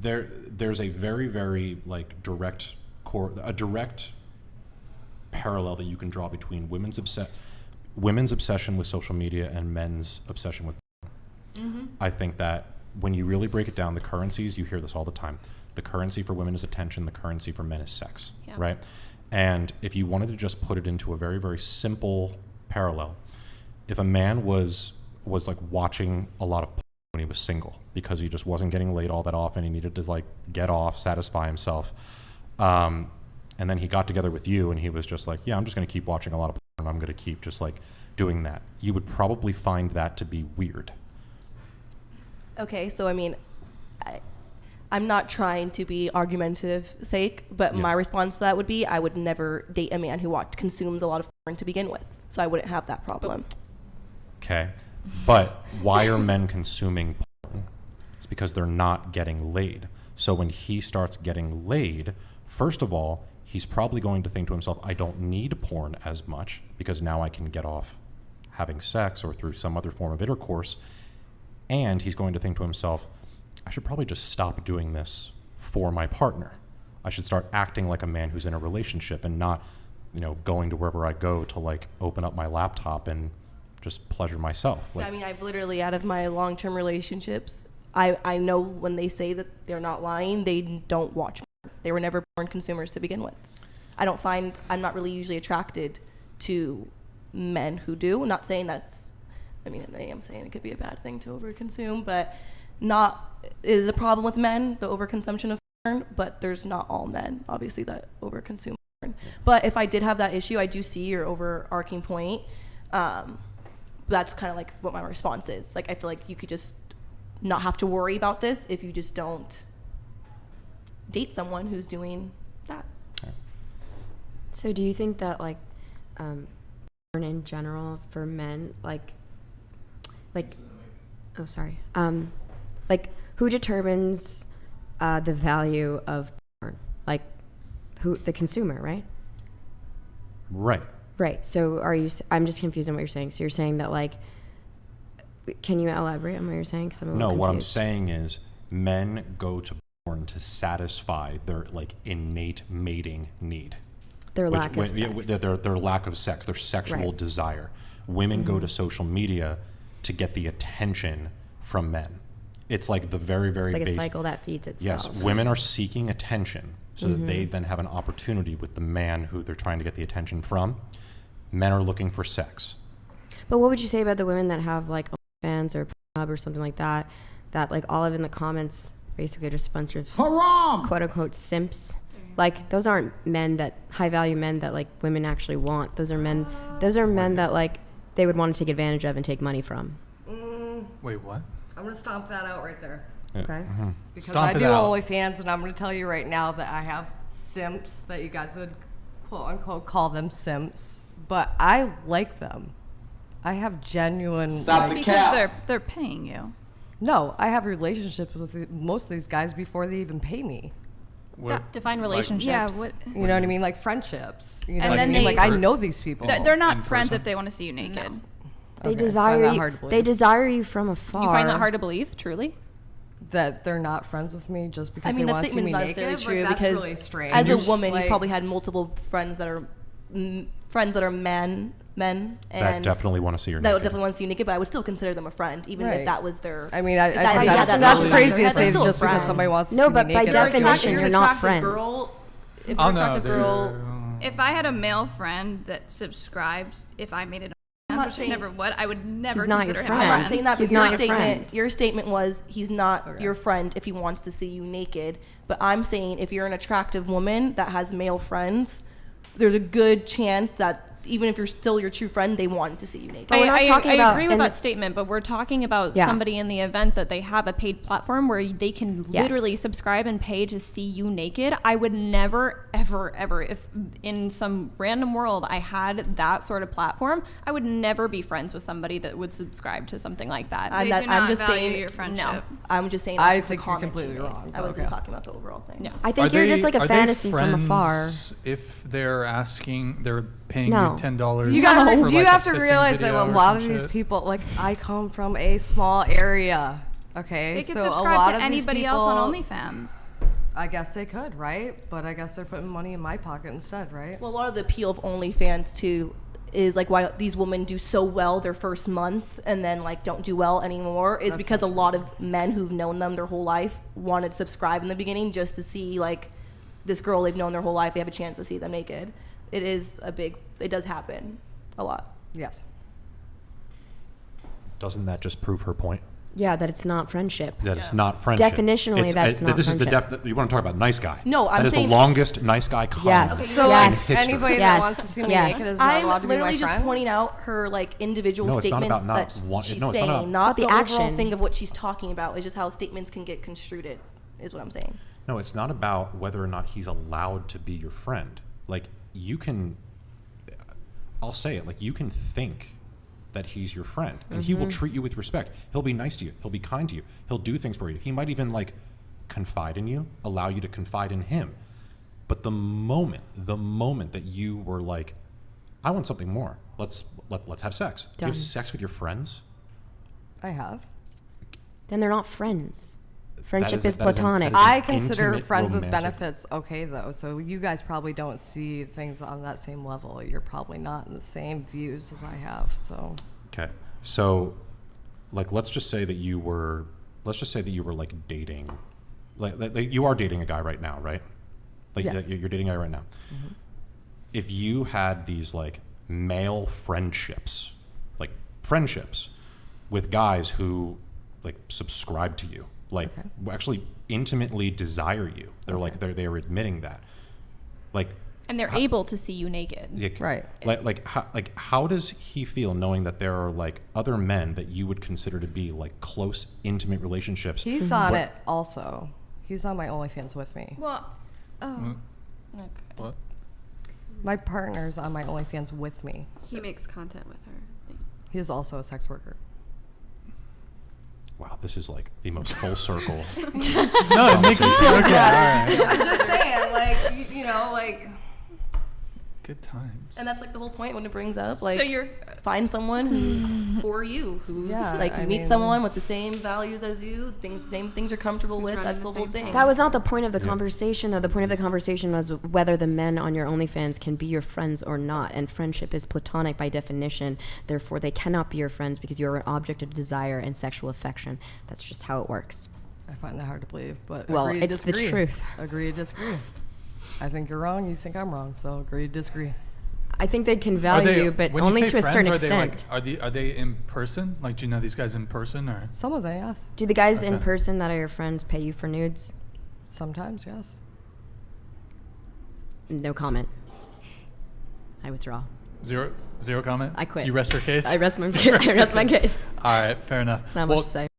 there's a very, very like direct parallel that you can draw between women's obsession with social media and men's obsession with porn. Mm-hmm. I think that when you really break it down, the currencies, you hear this all the time. The currency for women is attention, the currency for men is sex, right? And if you wanted to just put it into a very, very simple parallel, if a man was like watching a lot of porn when he was single because he just wasn't getting laid all that often, he needed to like get off, satisfy himself, and then he got together with you and he was just like, yeah, I'm just going to keep watching a lot of porn, I'm going to keep just like doing that, you would probably find that to be weird. Okay, so I mean, I'm not trying to be argumentative sake, but my response to that would be I would never date a man who consumes a lot of porn to begin with, so I wouldn't have that problem. Okay, but why are men consuming porn? It's because they're not getting laid. So when he starts getting laid, first of all, he's probably going to think to himself, I don't need porn as much because now I can get off having sex or through some other form of intercourse. And he's going to think to himself, I should probably just stop doing this for my partner. I should start acting like a man who's in a relationship and not, going to wherever I go to like open up my laptop and just pleasure myself. Like, I mean, I've literally, out of my long-term relationships, I know when they say that they're not lying, they don't watch porn. They were never porn consumers to begin with. I'm not really usually attracted to men who do. I'm not saying I am saying it could be a bad thing to overconsume, but is a problem with men, the overconsumption of porn, but there's not all men, obviously, that overconsume porn. But if I did have that issue, I do see your overarching point. That's kind of like what my response is. Like, I feel like you could just not have to worry about this if you just don't date someone who's doing that. So do you think that like porn in general for men, like who determines the value of porn? Like the consumer, right? Right. So I'm just confused on what you're saying. So you're saying that like, can you elaborate on what you're saying? 'Cause I'm a little confused. What I'm saying is men go to porn to satisfy their like innate mating need. Their lack of sex. Their lack of sex, their sexual desire. Women go to social media to get the attention from men. It's like the very, very basic. It's like a cycle that feeds itself. Yes, women are seeking attention so that they then have an opportunity with the man who they're trying to get the attention from. Men are looking for sex. But what would you say about the women that have like OnlyFans or Pornhub or something like that like all of in the comments basically just a bunch of quote unquote simps? Like those aren't high value men that like women actually want. Those are men that like they would want to take advantage of and take money from. Wait, what? I'm going to stomp that out right there. Okay. Mm-hmm. Because I do OnlyFans, and I'm going to tell you right now that I have simps that you guys would quote unquote call them simps, but I like them. I have genuine because they're paying you. No, I have relationships with most of these guys before they even pay me. Define relationships. You know what I mean? Like friendships. You know and what then I mean? Like I know these people. They're not friends if they want to see you naked. No. They desire you. They desire you from afar. You find that hard to believe, truly? That they're not friends with me just because they want to see me naked? That statement is not necessarily true because really strange. As a woman, you probably had multiple friends that are men, and that definitely want to see you naked. That would definitely want to see you naked, but I would still consider them a friend, even if that was their. I mean, that's crazy to say just because somebody wants to see me naked. No, but by definition, you're not friends. If you're an attractive girl, if I had a male friend that subscribed, if I made it. Never would. I would never consider him. I'm not saying that, but your statement was he's not your friend if he wants to see you naked. But I'm saying if you're an attractive woman that has male friends, there's a good chance that even if you're still your true friend, they want to see you naked. I agree with that statement, but we're talking about somebody in the event that they have a paid platform where they can literally subscribe and pay to see you naked. I would never, ever, ever, if in some random world I had that sort of platform, I would never be friends with somebody that would subscribe to something like that. I'm just saying your friendship. No, I'm just saying. I think you're completely wrong. I wasn't talking about the overall thing. No. I think you're just like a fantasy from afar. If they're paying you $10. You have to realize that a lot of these people, like I come from a small area, Okay, They could so a subscribe lot to of these anybody else on people- OnlyFans. I guess they could, right? But I guess they're putting money in my pocket instead, right? Well, a lot of the appeal of OnlyFans too is like why these women do so well their first month and then like don't do well anymore is because a lot of men who've known them their whole life wanted to subscribe in the beginning just to see like this girl they've known their whole life. They have a chance to see them naked. It does happen a lot. Yes. Doesn't that just prove her point? Yeah, that it's not friendship. That it's not friendship. Definitionally, that's not this friendship. is you want to talk about nice guy? No, I'm that is saying- the longest nice guy comment Yes. Okay, So Yes. like history. anybody Yes. that wants to see me Yes. naked is not allowed I'm to be my literally just friend? pointing out her like individual No, it's not statements about not that want- she's no, it's not saying, about- not It's the about the overall action. thing of what she's talking about. It's just how statements can get construed, is what I'm saying. No, it's not about whether or not he's allowed to be your friend. Like, you can, I'll say it, like, you can think that he's your friend and he will treat you with respect. He'll be nice to you. He'll be kind to you. He'll do things for you. He might even, like, confide in you, allow you to confide in him. But the moment that you were like, I want something more, let's have sex. Do you Done. have sex with your friends? I have. Then they're not friends. Friendship is- is that is an- platonic. that is an I consider intimate, friends with romantic- benefits okay though. So you guys probably don't see things on that same level. You're probably not in the same views as I have. So Okay. So, like, let's just say that you were like dating, like you are dating a guy right now, right? Like Yes. you're dating a guy right now. If you had these like male friendships with guys who like subscribe to you, like actually intimately desire you, they're admitting that, like. And they're able to see you naked. Right. How does he feel knowing that there are like other men that you would consider to be like close, intimate relationships? He's on it also. He's on my OnlyFans with me. Well, okay. What? My partner's on my OnlyFans with me. He makes content with her. He is also a sex worker. Wow, this is like the most full circle. No, it makes it okay. All right. I'm just saying, like, you know, like. Good times. And that's like the whole point when it brings up like So you're find someone who's for you, who's Yeah, like I meet mean- someone with the same values as you, same things you're comfortable with. running That's the the whole same thing. That was not the point of the conversation, though. The point of the conversation was whether the men on your OnlyFans can be your friends or not. And friendship is platonic by definition. Therefore, they cannot be your friends because you're an object of desire and sexual affection. That's just how it works. I find that hard to believe, but Well, agree to it's the disagree. truth. Agree to disagree. I think you're wrong. You think I'm wrong. So agree to disagree. I think they can Are value they- you, but when you only say to a certain friends, extent. Are they in person? Like, do you know these guys in person or? Some of them, yes. Do the guys in Okay. person that are your friends pay you for nudes? Sometimes, yes. No comment. I withdraw. Zero comment? I quit. You rest your case? I rest my case. All right, fair enough. Not much to say.